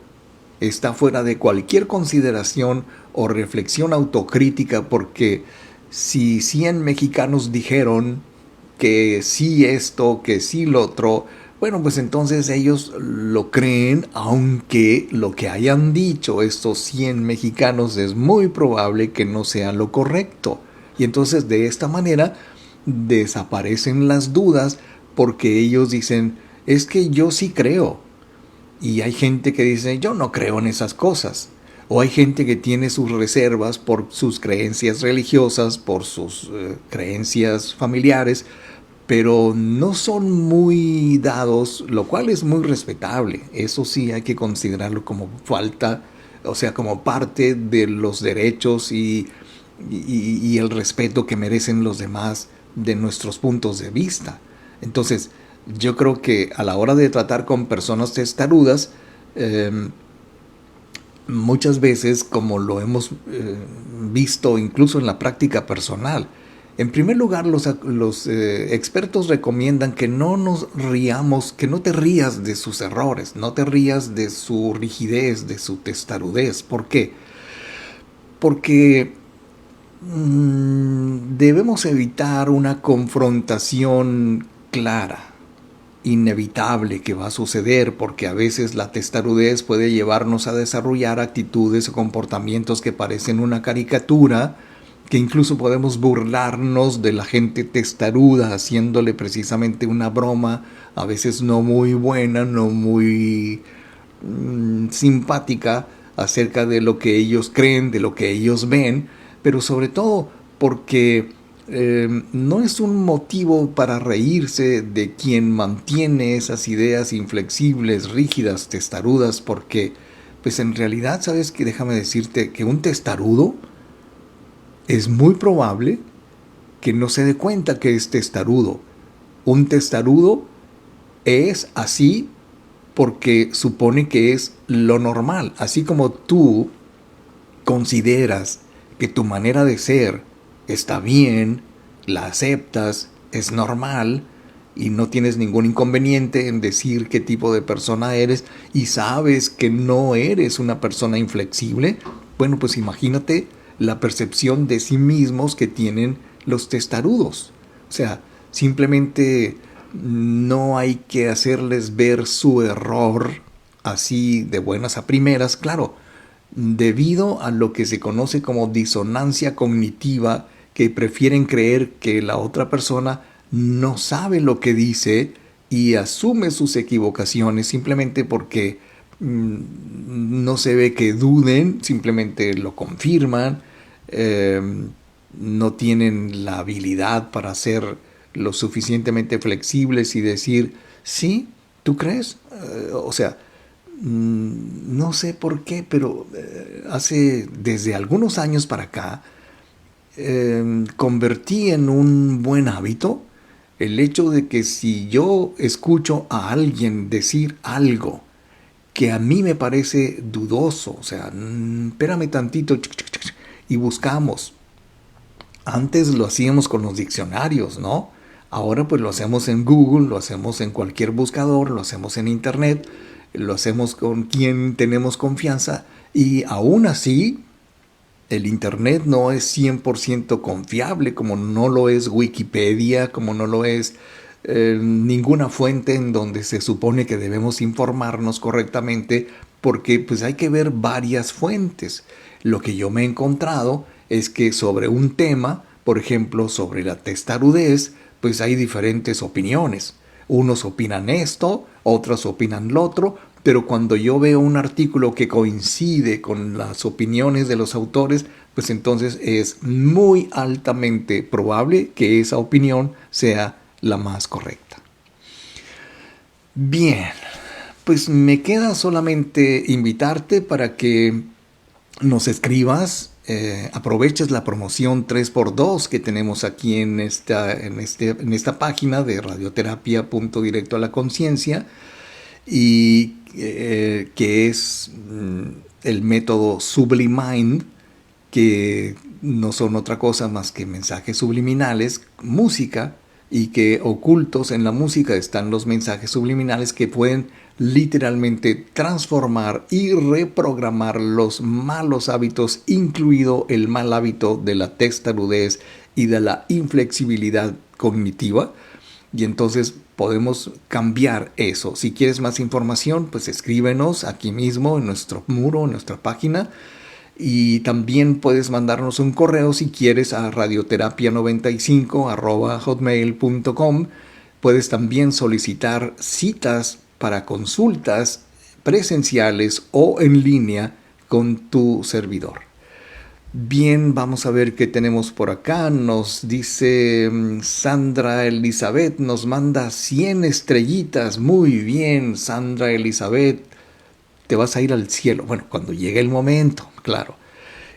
está fuera de cualquier consideración o reflexión autocrítica, porque si 100 mexicanos dijeron que sí esto, que sí lo otro, bueno, pues entonces ellos lo creen, aunque lo que hayan dicho estos 100 mexicanos es muy probable que no sea lo correcto. Y entonces de esta manera desaparecen las dudas, porque ellos dicen, es que yo sí creo. Y hay gente que dice, yo no creo en esas cosas. O hay gente que tiene sus reservas por sus creencias religiosas, por sus creencias familiares, pero no son muy dados, lo cual es muy respetable. Eso sí hay que considerarlo como falta, o sea, como parte de los derechos y el respeto que merecen los demás de nuestros puntos de vista. Entonces, yo creo que a la hora de tratar con personas testarudas, muchas veces, como lo hemos visto incluso en la práctica personal, en primer lugar, los expertos recomiendan que no nos riamos, que no te rías de sus errores, no te rías de su rigidez, de su testarudez. ¿Por qué? Porque debemos evitar una confrontación clara, inevitable, que va a suceder, porque a veces la testarudez puede llevarnos a desarrollar actitudes o comportamientos que parecen una caricatura, que incluso podemos burlarnos de la gente testaruda, haciéndole precisamente una broma, a veces no muy buena, no muy simpática, acerca de lo que ellos creen, de lo que ellos ven, pero sobre todo porque no es un motivo para reírse de quien mantiene esas ideas inflexibles, rígidas, testarudas, porque pues en realidad, ¿sabes qué? Déjame decirte que un testarudo es muy probable que no se dé cuenta que es testarudo. Un testarudo es así porque supone que es lo normal. Así como tú consideras que tu manera de ser está bien, la aceptas, es normal y no tienes ningún inconveniente en decir qué tipo de persona eres y sabes que no eres una persona inflexible, bueno, pues imagínate la percepción de sí mismos que tienen los testarudos. O sea, simplemente no hay que hacerles ver su error así de buenas a primeras, claro, debido a lo que se conoce como disonancia cognitiva, que prefieren creer que la otra persona no sabe lo que dice y asume sus equivocaciones simplemente porque no se ve que duden, simplemente lo confirman, no tienen la habilidad para ser lo suficientemente flexibles y decir, sí, ¿tú crees? O sea, no sé por qué, pero desde algunos años para acá, convertí en un buen hábito el hecho de que si yo escucho a alguien decir algo que a mí me parece dudoso, o sea, espérame tantito, y buscamos. Antes lo hacíamos con los diccionarios, ¿no? Ahora pues lo hacemos en Google, lo hacemos en cualquier buscador, lo hacemos en Internet, lo hacemos con quien tenemos confianza, y aún así el Internet no es 100% confiable, como no lo es Wikipedia, como no lo es ninguna fuente en donde se supone que debemos informarnos correctamente porque pues hay que ver varias fuentes. Lo que yo me he encontrado es que sobre un tema, por ejemplo, sobre la testarudez, pues hay diferentes opiniones. Unos opinan esto, otros opinan lo otro, pero cuando yo veo un artículo que coincide con las opiniones de los autores, pues entonces es muy altamente probable que esa opinión sea la más correcta. Bien, pues me queda solamente invitarte para que nos escribas, aproveches la promoción 3x2 que tenemos aquí en esta página de radioterapia.directo a la conciencia, y que es el método Sublimind, que no son otra cosa más que mensajes subliminales, música, y que ocultos en la música están los mensajes subliminales que pueden literalmente transformar y reprogramar los malos hábitos, incluido el mal hábito de la testarudez y de la inflexibilidad cognitiva. Y entonces podemos cambiar eso. Si quieres más información, pues escríbenos aquí mismo en nuestro muro, en nuestra página. Y también puedes mandarnos un correo si quieres a radioterapia95@hotmail.com. Puedes también solicitar citas para consultas presenciales o en línea con tu servidor. Bien, vamos a ver qué tenemos por acá. Nos dice Sandra Elizabeth, nos manda 100 estrellitas. Muy bien, Sandra Elizabeth, te vas a ir al cielo. Bueno, cuando llegue el momento, claro.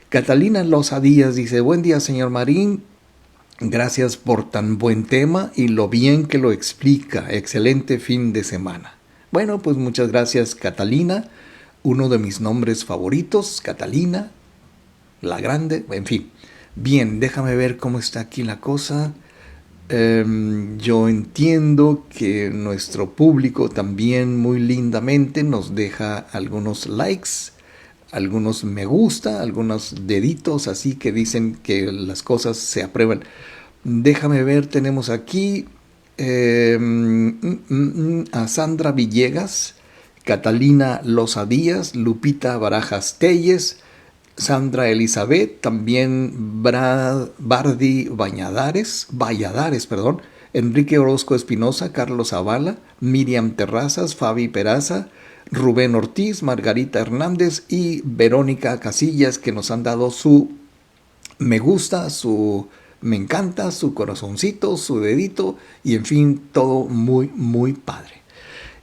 Catalina Loza Díaz dice, buen día, señor Marín. Gracias por tan buen tema y lo bien que lo explica. Excelente fin de semana. Bueno, pues muchas gracias, Catalina. Uno de mis nombres favoritos, Catalina, la grande, en fin. Bien, déjame ver cómo está aquí la cosa. Yo entiendo que nuestro público también muy lindamente nos deja algunos likes, algunos me gusta, algunos deditos así que dicen que las cosas se aprueban. Déjame ver, tenemos aquí a Sandra Villegas, Catalina Loza Díaz, Lupita Barajas Telles, Sandra Elizabeth, también Bardi Valladares, Enrique Orozco Espinosa, Carlos Zavala, Miriam Terrazas, Fabi Peraza, Rubén Ortiz, Margarita Hernández y Verónica Casillas, que nos han dado su me gusta, su me encanta, su corazoncito, su dedito y en fin, todo muy, muy padre.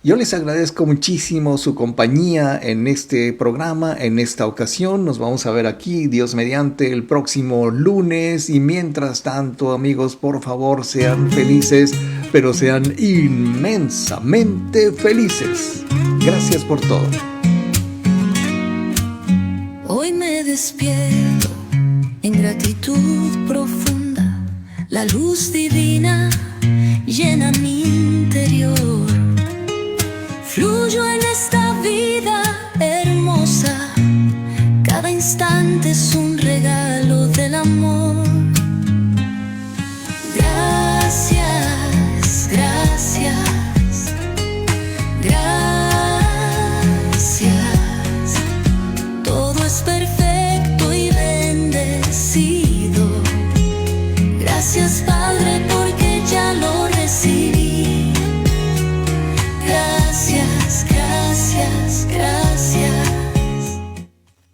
Yo les agradezco muchísimo su compañía en este programa, en esta ocasión. Nos vamos a ver aquí, Dios mediante, el próximo lunes. Y mientras tanto, amigos, por favor, sean felices, pero sean inmensamente felices. Gracias por todo. Hoy me despierto en gratitud profunda. La luz divina llena mi interior. Fluyo en esta vida hermosa, cada instante es un regalo del amor.